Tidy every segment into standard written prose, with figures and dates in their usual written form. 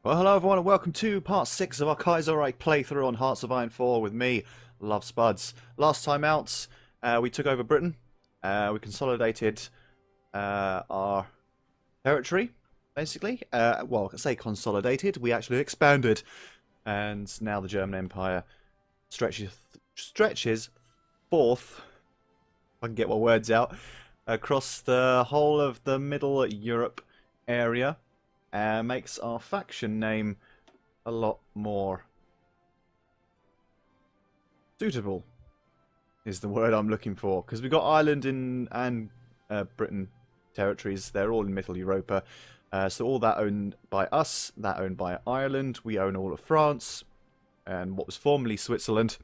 Well, hello everyone, and welcome to part 6 of our Kaiserreich playthrough on Hearts of Iron 4 with me, Love Spuds. Last time out, we took over Britain. We consolidated our territory, basically. Well, I say consolidated, we actually expanded. And now the German Empire stretches forth, if I can get my words out, across the whole of the Middle Europe area. Makes our faction name a lot more suitable, is the word I'm looking for. Because we've got Ireland and Britain territories. They're all in Middle Europa. So all that owned by us, that owned by Ireland. We own all of France and what was formerly Switzerland.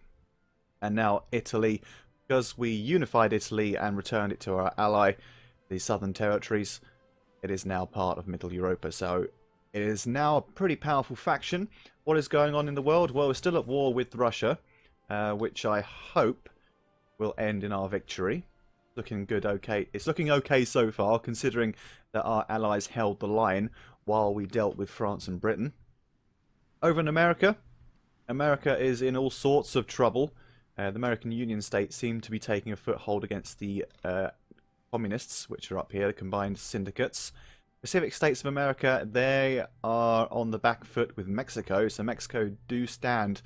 And now Italy. Because we unified Italy and returned it to our ally, the Southern Territories, it is now part of Middle Europa, so it is now a pretty powerful faction. What is going on in the world? Well, we're still at war with Russia, which I hope will end in our victory. Looking good, okay. It's looking okay so far, considering that our allies held the line while we dealt with France and Britain. Over in America, America is in all sorts of trouble. The American Union States seem to be taking a foothold against the communists, which are up here, the combined syndicates. Pacific States of America, they are on the back foot with Mexico, so Mexico do stand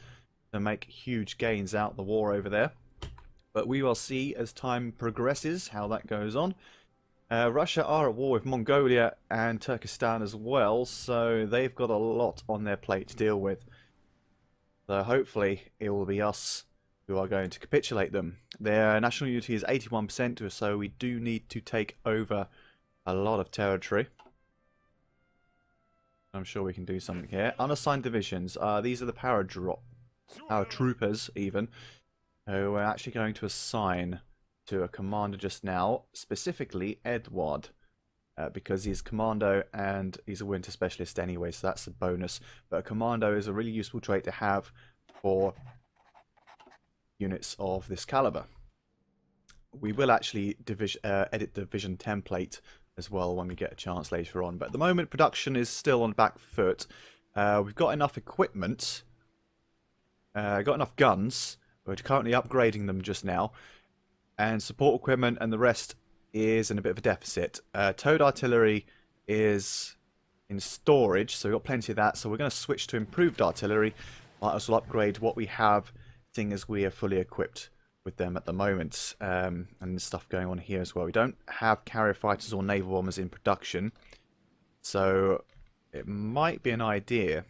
to make huge gains out the war over there. But we will see as time progresses how that goes on. Russia are at war with Mongolia and Turkestan as well, so they've got a lot on their plate to deal with. So hopefully it will be us who are going to capitulate them. Their national unity is 81%, so we do need to take over a lot of territory. I'm sure we can do something here. Unassigned divisions. These are the paratroopers, even, who we're actually going to assign to a commander just now, specifically Edward, because he's commando and he's a winter specialist anyway, so that's a bonus. But a commando is a really useful trait to have for units of this caliber. We will actually edit the division template as well when we get a chance later on, but at the moment production is still on the back foot. We've got enough equipment, got enough guns. We're currently upgrading them just now, and support equipment and the rest is in a bit of a deficit. Towed artillery is in storage, so we've got plenty of that, so we're going to switch to improved artillery. Might as well upgrade what we have, seeing as we are fully equipped with them at the moment, and stuff going on here as well. We don't have carrier fighters or naval bombers in production, so it might be an idea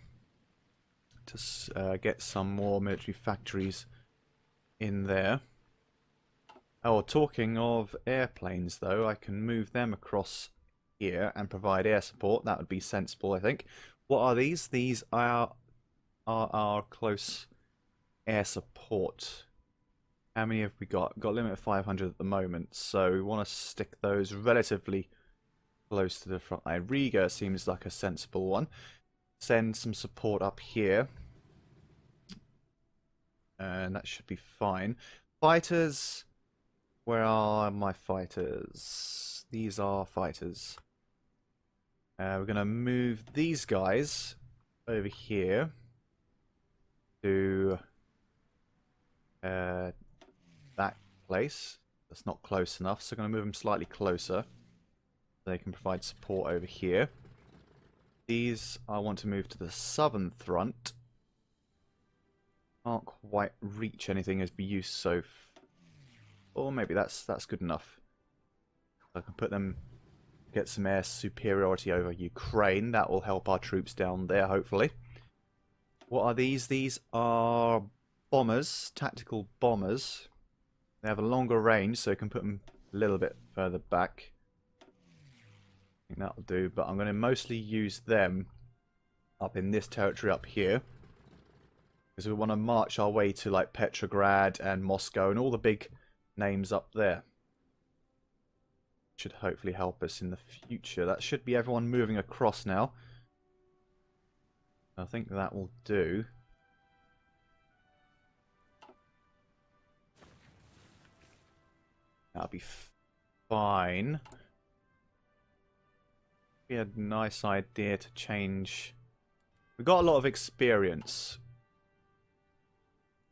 to get some more military factories in there. Oh, talking of airplanes though, I can move them across here and provide air support. That would be sensible, I think. What are these? These are our close air support. How many have we got? We've got a limit of 500 at the moment, so we want to stick those relatively close to the front line. Riga seems like a sensible one. Send some support up here, and that should be fine. Fighters, where are my fighters? These are fighters. We're going to move these guys over here to that place. That's not close enough, so I'm going to move them slightly closer so they can provide support over here. These I want to move to the southern front. Can't quite reach anything as we used, so or maybe that's good enough. I can put them, get some air superiority over Ukraine. That will help our troops down there, hopefully. What are these? These are bombers, tactical bombers. They have a longer range, so you can put them a little bit further back. I think that'll do, but I'm going to mostly use them up in this territory up here, because we want to march our way to like Petrograd and Moscow and all the big names up there. Should hopefully help us in the future. That should be everyone moving across now. I think that will do. That'll be fine. Be a nice idea to change We've got a lot of experience.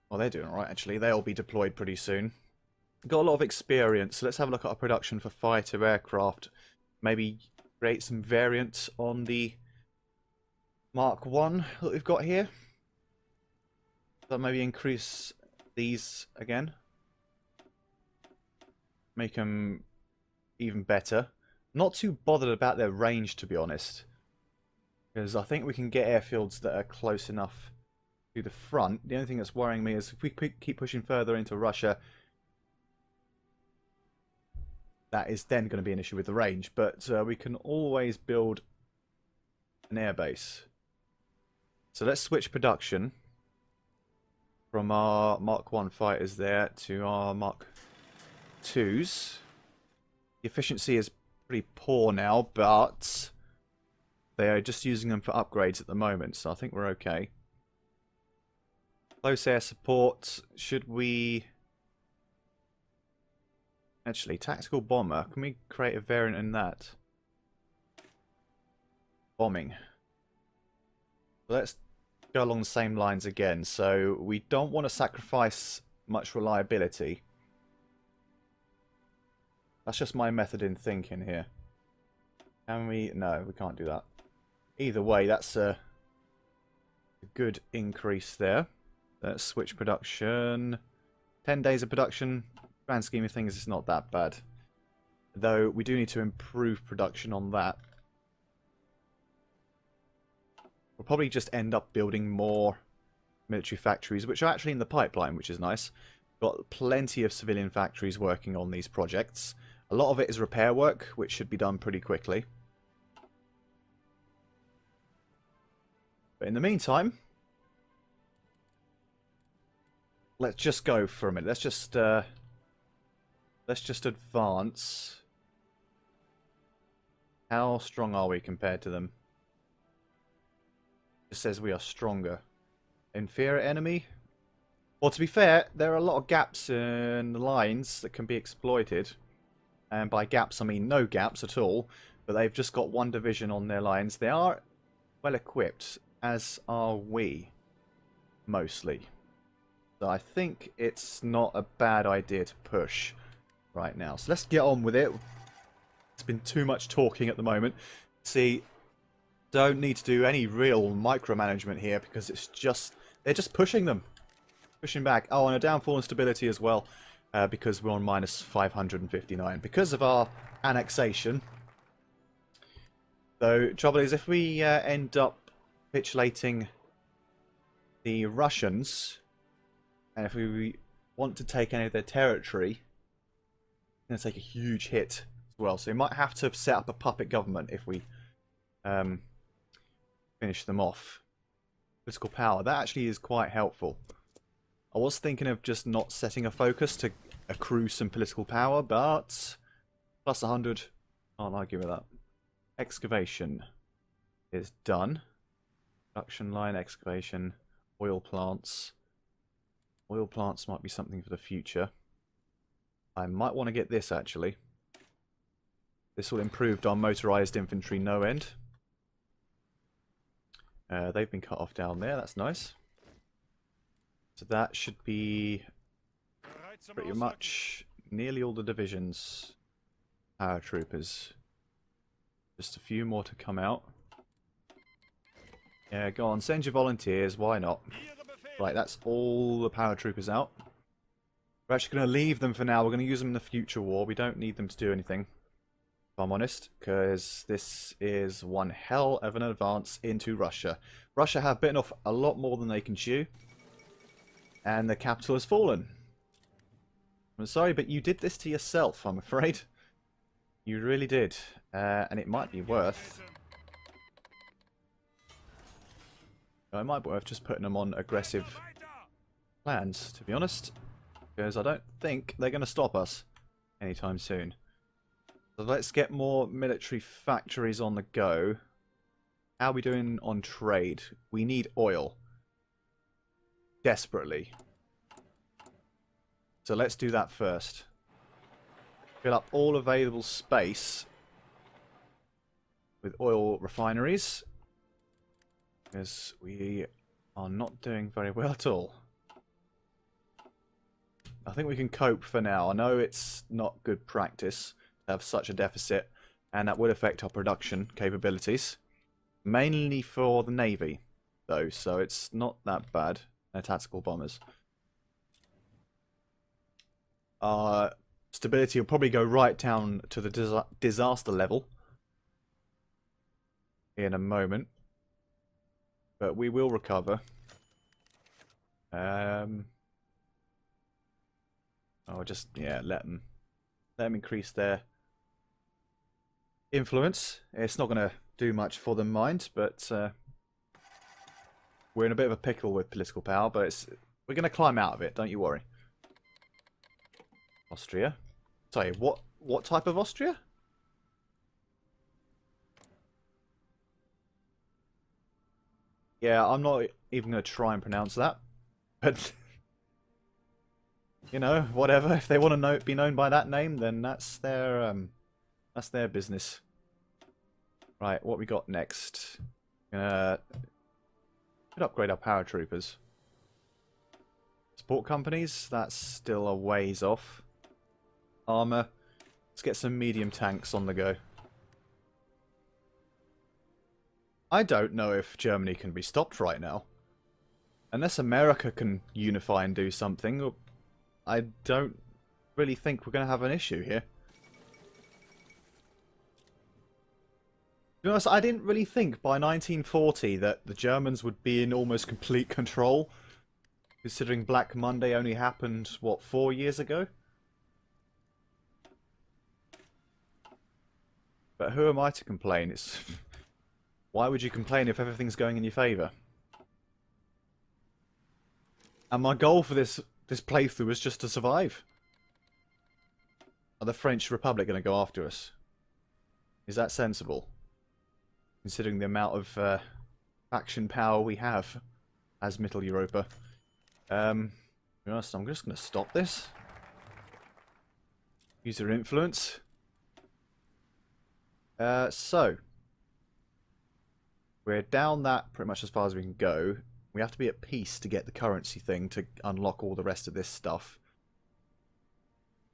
Well, they're doing alright, actually. They'll be deployed pretty soon. We've got a lot of experience, so let's have a look at our production for fighter aircraft. Maybe create some variants on the Mark 1 that we've got here. So maybe increase these again. Make them even better. Not too bothered about their range, to be honest. Because I think we can get airfields that are close enough to the front. The only thing that's worrying me is if we keep pushing further into Russia, that is then going to be an issue with the range. But we can always build an airbase. So let's switch production from our Mark 1 fighters there to our Mark 2s. The efficiency is pretty poor now, but they are just using them for upgrades at the moment, so I think we're okay. Close air support, should we... Actually, tactical bomber, can we create a variant in that? Bombing. Let's go along the same lines again, so we don't want to sacrifice much reliability. That's just my method in thinking here. Can we? No, we can't do that. Either way, that's a good increase there. Let's switch production. 10 days of production. Grand scheme of things, it's not that bad. Though we do need to improve production on that. We'll probably just end up building more military factories, which are actually in the pipeline, which is nice. Got plenty of civilian factories working on these projects. A lot of it is repair work, which should be done pretty quickly. But in the meantime, let's just go for a minute. Let's just advance. How strong are we compared to them? It says we are stronger. Inferior enemy? Well, to be fair, there are a lot of gaps in the lines that can be exploited. And by gaps, I mean no gaps at all. But they've just got one division on their lines. They are well equipped, as are we, mostly. So I think it's not a bad idea to push right now. So let's get on with it. It's been too much talking at the moment. See, don't need to do any real micromanagement here because it's just, they're just pushing them. Pushing back. Oh, and a downfall in stability as well. Because we're on minus 559 because of our annexation. Though, trouble is, if we end up capitulating the Russians, and if we want to take any of their territory, it's going to take a huge hit as well. So we might have to set up a puppet government if we finish them off. Political power, that actually is quite helpful. I was thinking of just not setting a focus to accrue some political power, but plus 100, can't argue with that. Excavation is done. Production line, excavation, oil plants. Oil plants might be something for the future. I might want to get this actually. This will improve our motorized infantry no end. They've been cut off down there, that's nice. So that should be pretty much nearly all the divisions. Paratroopers. Just a few more to come out. Yeah, go on, send your volunteers, why not? Right, that's all the paratroopers out. We're actually going to leave them for now. We're going to use them in the future war. We don't need them to do anything, if I'm honest, because this is one hell of an advance into Russia. Russia have bitten off a lot more than they can chew. And the capital has fallen. I'm sorry, but you did this to yourself, I'm afraid. You really did. And it might be worth... It might be worth just putting them on aggressive plans, to be honest. Because I don't think they're going to stop us anytime soon. So let's get more military factories on the go. How are we doing on trade? We need oil. Desperately. So let's do that first. Fill up all available space with oil refineries. Because we are not doing very well at all. I think we can cope for now. I know it's not good practice to have such a deficit, and that would affect our production capabilities. Mainly for the Navy, though, so it's not that bad. They're tactical bombers. Stability will probably go right down to the disaster level in a moment. But we will recover. I'll just, yeah, let them increase their influence. It's not going to do much for them, mind, but we're in a bit of a pickle with political power, but we're going to climb out of it, don't you worry. Austria. Sorry, what type of Austria? Yeah, I'm not even going to try and pronounce that. But, you know, whatever. If they want to be known by that name, then that's their business. Right, what we got next? Could upgrade our paratroopers. Support companies, that's still a ways off. Armor. Let's get some medium tanks on the go. I don't know if Germany can be stopped right now. Unless America can unify and do something, I don't really think we're going to have an issue here. To be honest, I didn't really think by 1940 that the Germans would be in almost complete control. Considering Black Monday only happened, what, 4 years ago? But who am I to complain? It's... Why would you complain if everything's going in your favour? And my goal for this playthrough was just to survive. Are the French Republic going to go after us? Is that sensible? Considering the amount of faction power we have as Mittel Europa. To be honest, I'm just going to stop this. User influence. So... We're down that pretty much as far as we can go. We have to be at peace to get the currency thing to unlock all the rest of this stuff.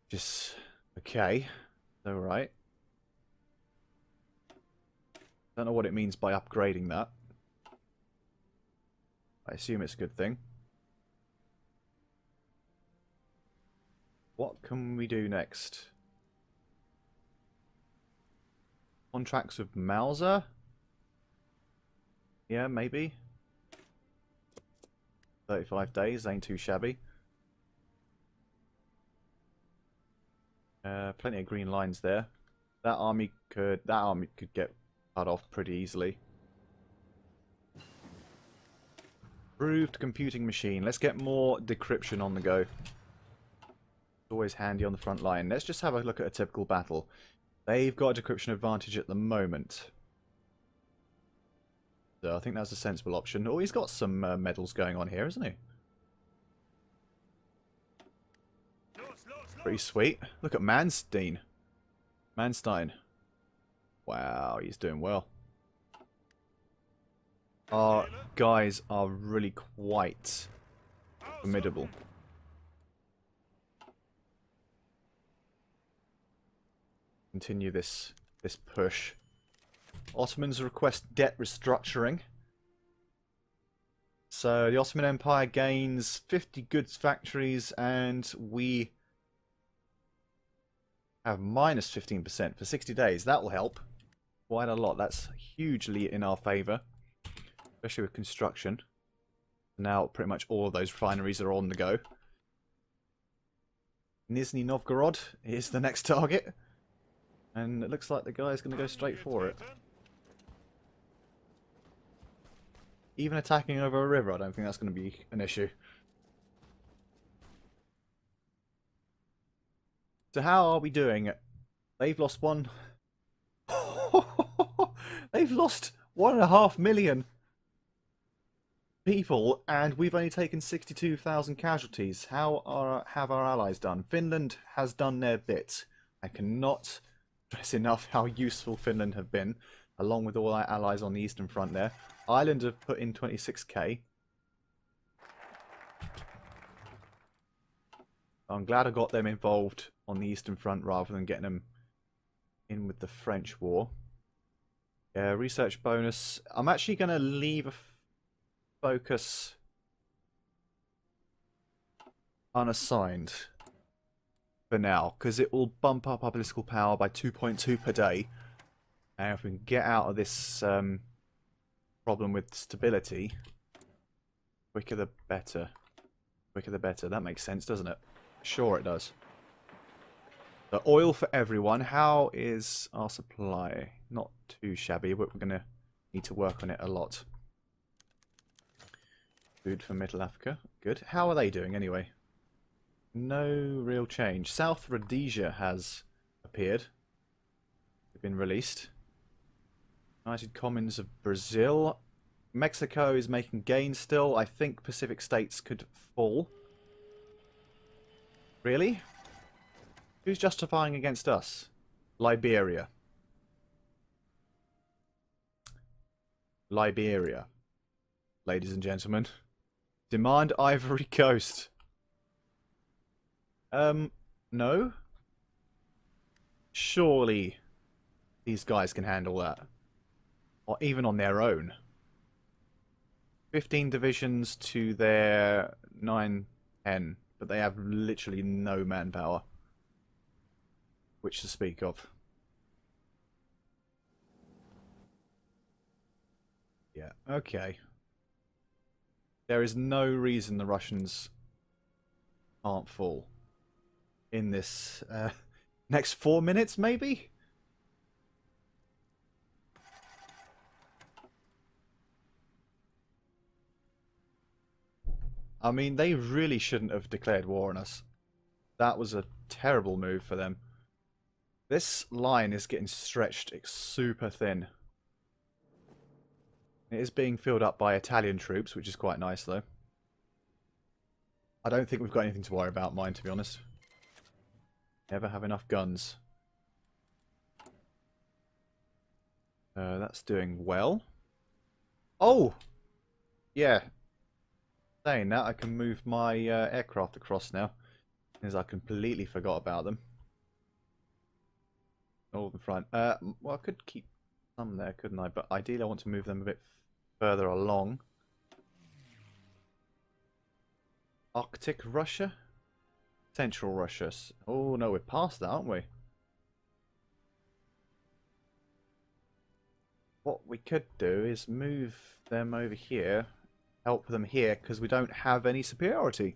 Just... okay. Alright. Don't know what it means by upgrading that. I assume it's a good thing. What can we do next? Contracts with Mauser? Yeah, maybe. 35 days, ain't too shabby. Plenty of green lines there. That army could get cut off pretty easily. Improved computing machine. Let's get more decryption on the go. It's always handy on the front line. Let's just have a look at a typical battle. They've got a decryption advantage at the moment. So I think that's a sensible option. Oh, he's got some medals going on here, isn't he? Pretty sweet. Look at Manstein. Wow, he's doing well. Our guys are really quite formidable. Continue this push. Ottomans request debt restructuring. So the Ottoman Empire gains 50 goods factories and we have minus 15% for 60 days. That will help quite a lot. That's hugely in our favour, especially with construction. Now pretty much all of those refineries are on the go. Nizhny Novgorod is the next target. And it looks like the guy's going to go straight for it. Even attacking over a river, I don't think that's going to be an issue. So how are we doing? They've lost one... They've lost 1.5 million people, and we've only taken 62,000 casualties. How have our allies done? Finland has done their bit. I cannot stress enough how useful Finland have been. along with all our allies on the Eastern Front there. Ireland have put in 26k. I'm glad I got them involved on the Eastern Front rather than getting them in with the French war. Yeah, research bonus. I'm actually going to leave a focus unassigned for now, because it will bump up our political power by 2.2 per day. And if we can get out of this problem with stability, quicker the better. Quicker the better. That makes sense, doesn't it? Sure it does. The oil for everyone. How is our supply? Not too shabby, but we're going to need to work on it a lot. Food for Middle Africa. Good. How are they doing anyway? No real change. South Rhodesia has appeared. They've been released. United Commons of Brazil. Mexico is making gains still. I think Pacific states could fall. Really? Who's justifying against us? Liberia. Liberia. Ladies and gentlemen. Demand Ivory Coast. No? Surely these guys can handle that. Or even on their own. 15 divisions to their 9, 10. But they have literally no manpower. Which to speak of. Yeah, okay. There is no reason the Russians can't fall. In this next 4 minutes, maybe? I mean, they really shouldn't have declared war on us. That was a terrible move for them. This line is getting stretched super thin. It is being filled up by Italian troops, which is quite nice, though. I don't think we've got anything to worry about, mine, to be honest. Never have enough guns. That's doing well. Oh! Yeah. Saying that, I can move my aircraft across now. Because I completely forgot about them. Northern front. Well, I could keep some there, couldn't I? But ideally I want to move them a bit further along. Arctic Russia? Central Russia. Oh no, we're past that, aren't we? What we could do is move them over here. Help them here, because we don't have any superiority.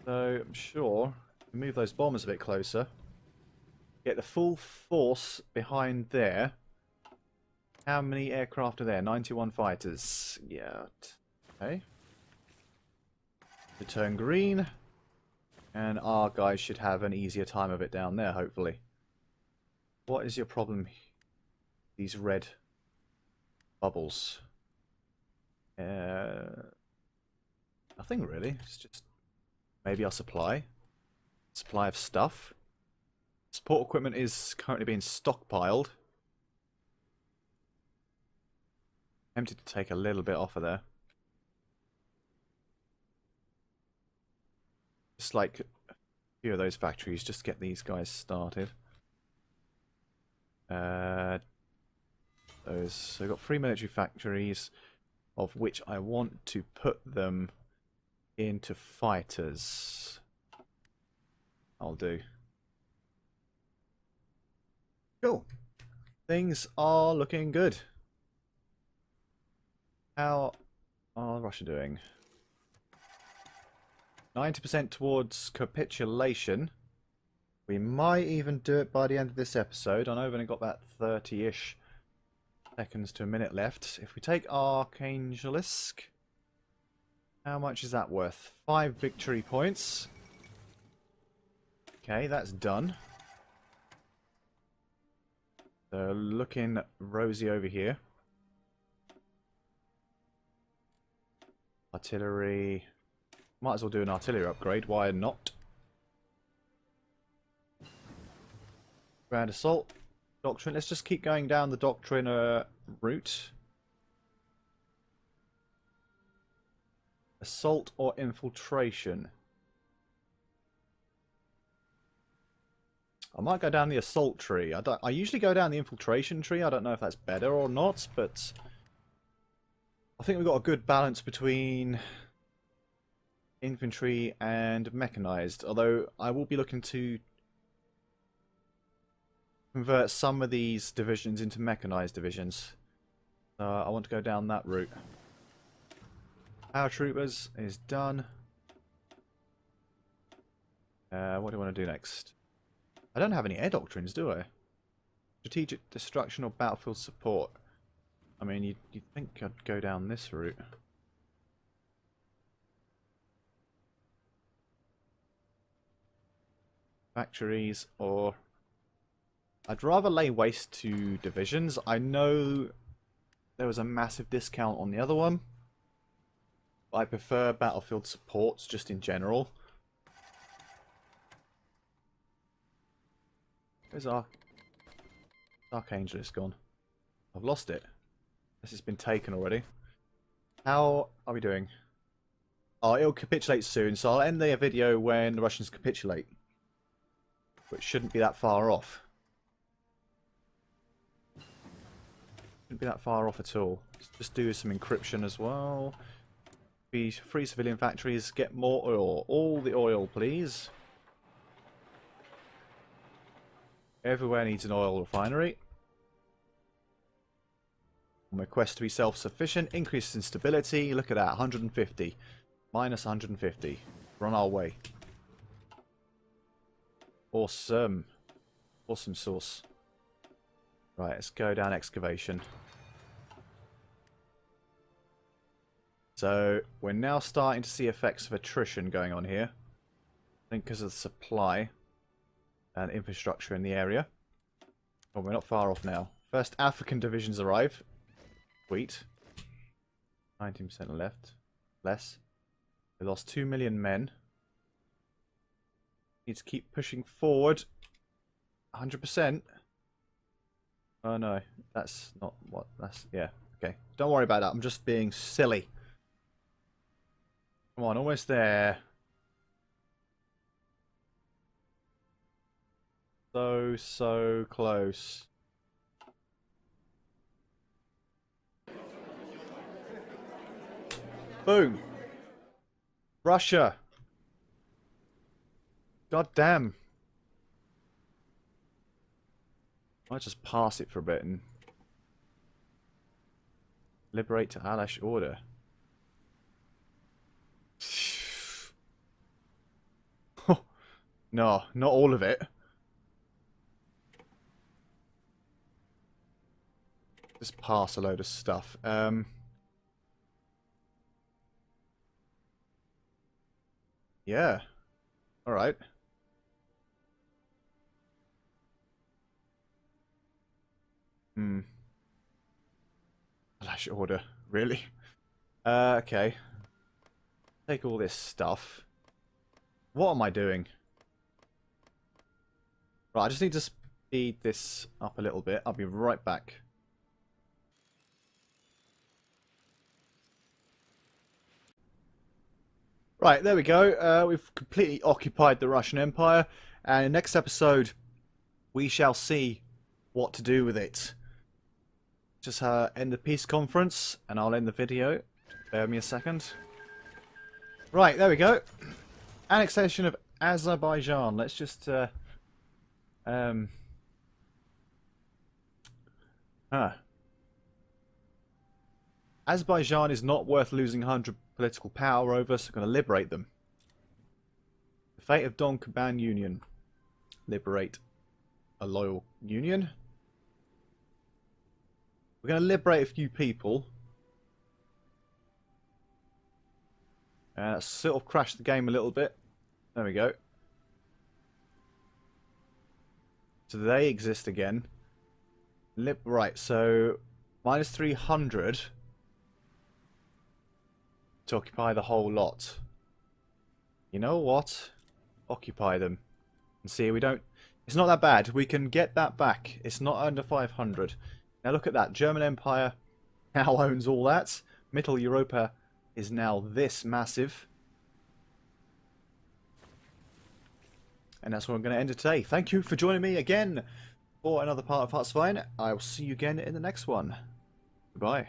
So, I'm sure, move those bombers a bit closer. Get the full force behind there. How many aircraft are there? 91 fighters. Yeah. Okay. To turn green. And our guys should have an easier time of it down there, hopefully. What is your problem? These red bubbles. Nothing really. It's just maybe our supply. Supply of stuff. Support equipment is currently being stockpiled. Tempted to take a little bit off of there. Just like a few of those factories, just get these guys started. So I've got 3 military factories, of which I want to put them into fighters. I'll do. Cool. Things are looking good. How are Russia doing? 90% towards capitulation. We might even do it by the end of this episode. I know we've only got about 30-ish seconds to a minute left. If we take Archangelisk, how much is that worth? 5 victory points. Okay, that's done. So looking rosy over here. Artillery. Might as well do an artillery upgrade. Why not? Ground assault. Doctrine. Let's just keep going down the doctrine route. Assault or infiltration? I might go down the assault tree. I usually go down the infiltration tree. I don't know if that's better or not, but I think we've got a good balance between infantry and mechanized. Although I will be looking to convert some of these divisions into mechanized divisions. I want to go down that route. Paratroopers is done. What do I want to do next? I don't have any air doctrines, do I? Strategic destruction or battlefield support. I mean, you'd think I'd go down this route. Factories, or I'd rather lay waste to divisions. I know there was a massive discount on the other one. But I prefer battlefield supports just in general. Where's our Archangel? It's gone. I've lost it. This has been taken already. How are we doing? Oh, it'll capitulate soon, so I'll end the video when the Russians capitulate. Which shouldn't be that far off. Shouldn't be that far off at all. Let's just do some encryption as well. Free civilian factories, get more oil. All the oil, please. Everywhere needs an oil refinery. On my quest to be self-sufficient, increase in stability. Look at that, 150. Minus 150. We're on our way. Awesome. Awesome sauce. Right, let's go down excavation. So, we're now starting to see effects of attrition going on here. I think because of the supply and infrastructure in the area. Oh, we're not far off now. First African divisions arrive. Sweet. 19% left. Less. We lost 2 million men. Need to keep pushing forward. 100%. Oh no, that's not what, that's, yeah, okay. Don't worry about that, I'm just being silly. Come on, almost there. So close. Boom. Russia. God damn. I might just pass it for a bit and liberate to Alash order. No, not all of it. Just pass a load of stuff. Yeah. Alright. Alash order. Really? Okay. Take all this stuff. What am I doing? Right, I just need to speed this up a little bit. I'll be right back. Right, there we go. We've completely occupied the Russian Empire. And in the next episode, we shall see what to do with it. Just end the peace conference, and I'll end the video. Bear with me a second. Right, there we go. Annexation of Azerbaijan. Let's just... Azerbaijan is not worth losing 100 political power over, so I'm going to liberate them. The fate of Don Kaban Union. Liberate a loyal union. We're going to liberate a few people. Sort of crash the game a little bit. There we go. So they exist again. Right, so minus 300 to occupy the whole lot. You know what? Occupy them. And see, we don't It's not that bad. We can get that back. It's not under 500. Now look at that. German Empire now owns all that. Middle Europa is now this massive. And that's where I'm going to end it today. Thank you for joining me again for another part of Hearts of Iron. I will see you again in the next one. Goodbye.